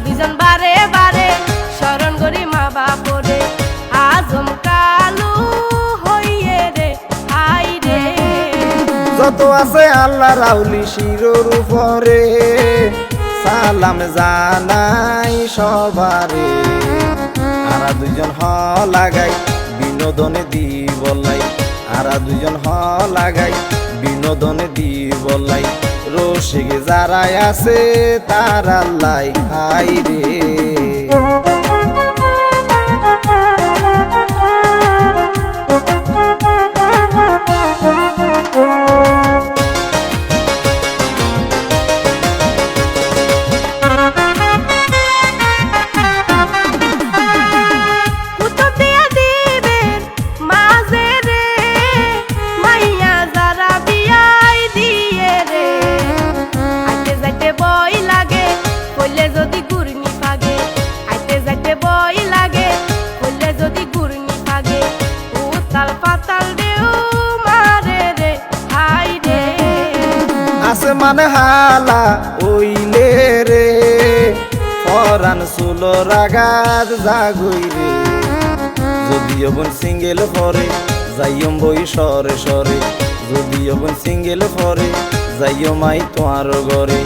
দুজন বারে বারে স্মরণ করি মা বাপরে আজম কালু হইয়ে রে হাই রে। যত আছে আল্লাহ রাউলি শিরোর উপরে সালাম জানাই সবারে। আরা দুজন হ লাগাই বিনোদনে দিবলাই, আরা দুজন হ লাগাই বিনোদনে দিবলাই। রসিক যারা আছে তারা লাই হাই রে। আসমান হালা ওইলে রে পরান সুলো রাগাত জাগুই রে। যদিও বোন সিঙ্গেল পরে যাইম বই সরে সরে, যদিও বোন সিঙ্গেল পরে যাইও মাই তোমার ঘরে।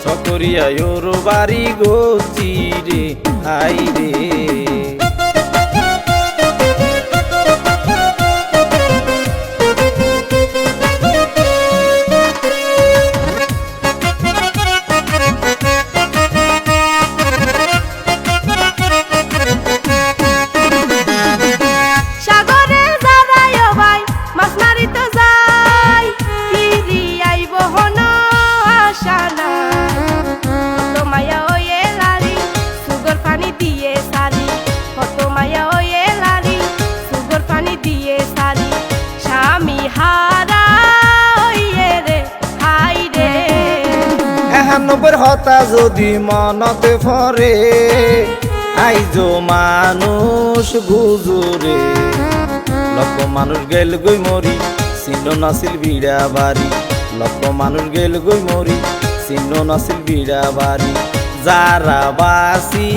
চকরিয়া ওর বাড়ি গছি রে হাই রে। নব্বর হতা যদি মনতে ফরে আইজো মানুষ গুজুরে। লক্ষ মানুষ গেল গই মরি চিহ্ন নাছিল বিড়া বাড়ি, লক্ষ মানুষ গেল গই মরি চিহ্ন নাছিল বিড়া বাড়ি। যারা বাসি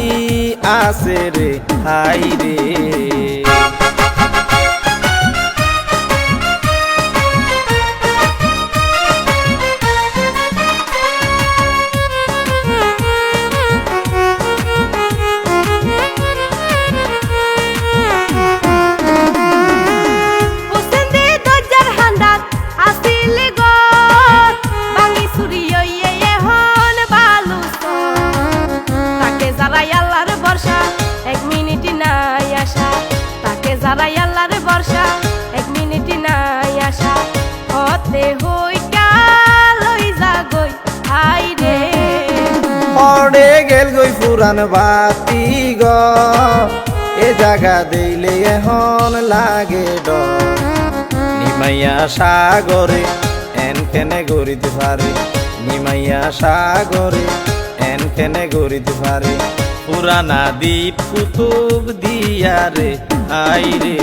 আছে রে হাই রে। যারাই আল্লাহর বর্ষা এক মিনিট নাই আসা হতে হই কালই জাগই হাই রে। পড়ে গেল গই পুরান বাতি গ এ জায়গা দিলে এখন লাগে ডর। নিমাইয়া সাগরে এন কেনে গড়িতে পারে, নিমাইয়া সাগরে এন কেনে গড়িতে পারে। পুরানা দ্বীপ কুতুব দিয়া রে হাই রে।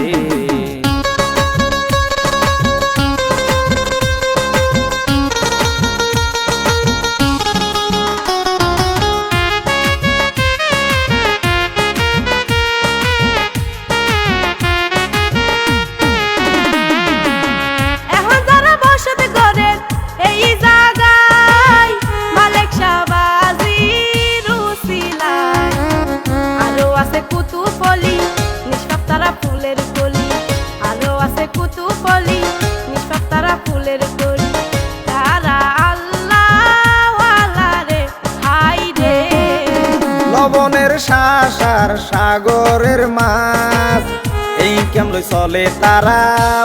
এখন যারা বসত করে এই জায়গায় মালিক শাহবাজি রুসিলাই আরো আছে কুতুবলি নিষ্পাপ তারা ফুলের কলি, আরো আছে কুতুবলি নিষ্পাপ তারা ফুলের কলি। তারা আল্লাহ ওয়ালা রে হাই রে। লবণের শাসার সাগরের মাছ এই কেমন চলে তারা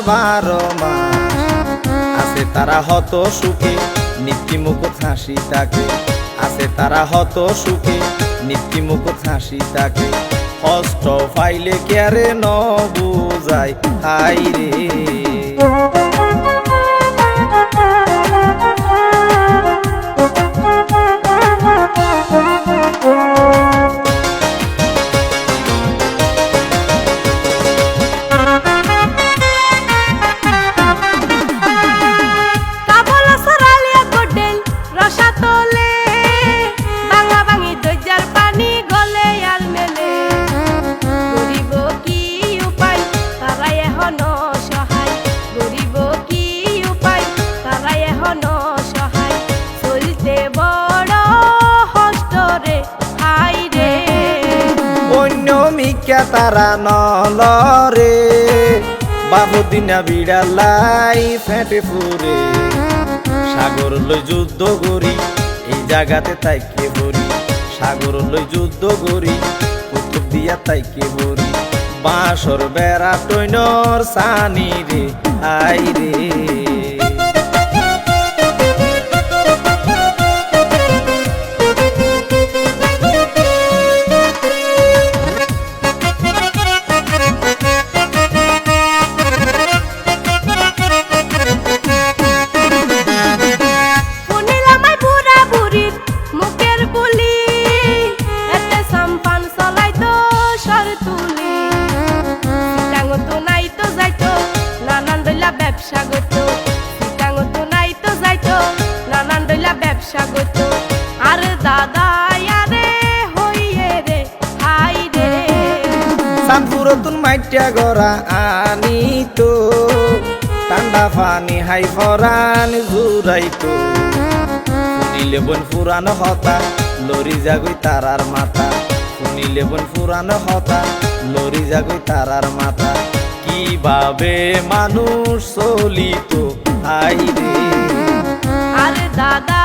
12 মাস। আছে তারা হত সুখে নিত্যি মুখ হাসি তাকে, আছে তারা হত সুখে নিত্যি মুখ হাসি তাকে। কষ্ট পাইলে কেরে ন বুঝাই হাই রে। রসা তোলে বাঙা বাঙি দরজার পানি দেখিয়া তারা নলরে বাহুদিনা বিড়ালাই ফেটে ফুরে সাগর লই যুদ্ধ করি এই জায়গাতে তাইকে বরি সাগর লই যুদ্ধ করি কুতুব দিয়া তাইকে বরি বাঁশর বেড়া টইনর সানি রে আই রে ব্যবসা গত সিটাঙ্গ তো নাই তো যাইতো নানান দইলা ব্যবসা গত আরে দাদা আরে হইয়ে রে হাই রে সানপুরতুন মাইটিয়া গড়া আনি তো ঠান্ডা পানি হাই ফরান জুরাইতো শুনিলে বন পুরানো হতা লরি জাগই তারার মাথা শুনিলে বন পুরানো হতা লরি জাগই তারার মাথা কিভাবে মানুষ চলিত আই রে আরে দাদা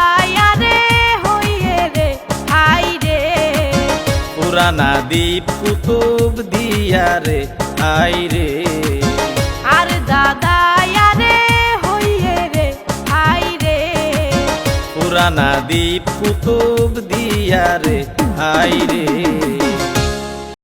আরে হইয়ে রে হাই রে পুরানা দ্বীপ কুতুব দিয়া রে আই রে আরে দাদা আরে হইয়ে রে হাই রে পুরানা দ্বীপ কুতুব দিয়া রে আই রে